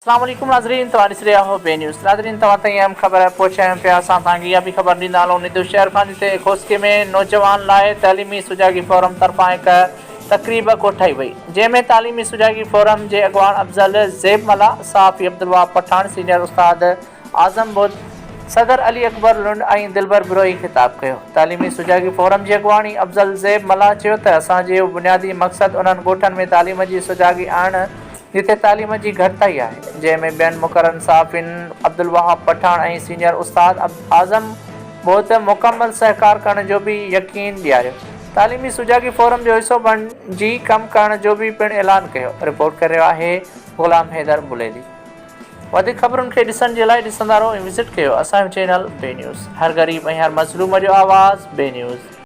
अस्सलाम वालेकुम नाज़रीन, तव्हां ॾिसी रहिया हो बे न्यूज़। नाज़रीन, तव्हां ताईं अहम ख़बर पहुचायूं पिया। असां तव्हांखे इहा बि ख़बर ॾींदा हलूं निदू शहर खां, जिते खोस्के में नौजवान लाइ तइलीमी सुजागी फोरम तरफ़ां हिकु तक़रीब कोठाई वई, जंहिंमें तालीमी सुजागी फोरम जे अॻवान अफ़ज़ल ज़ैब मला, सहाफ़ी अब्दुल वहाब पठान, सीनियर उस्ताद आज़म बुध, सदर अली अकबर लुंड ऐं दिलबर बिरोही ख़िताब कयो। तालीमी सुजागी फोरम जी अॻवानी अफ़ज़ल ज़ैब मला चयो त असांजो बुनियादी मक़सदु उन्हनि ॻोठनि में तालीम जी सुजागी आणणु जिथे तालीम जी घटिताई आहे, जंहिंमें ॿियनि मुक़ररनि सहाफ़िन अब्दुल वहाब पठान ऐं सीनियर उस्ताद आज़म बुध मुकमल सहकार करण जो भी यकीन ॾियारियो। तालीमी सुजागी फोरम जो हिसो बणिजी कम करण जो भी पिणु ऐलान कयो। रिपोर्ट करे रहियो आहे ग़ुलाम हैदर बुलेली। वधीक ख़बरुनि खे ॾिसण जे लाइ ॾिसंदा रहो ऐं विज़िट कयो असांजो चैनल बे न्यूज़। हर ग़रीब ऐं हर मज़लूम जो आवाज़ बे न्यूज़।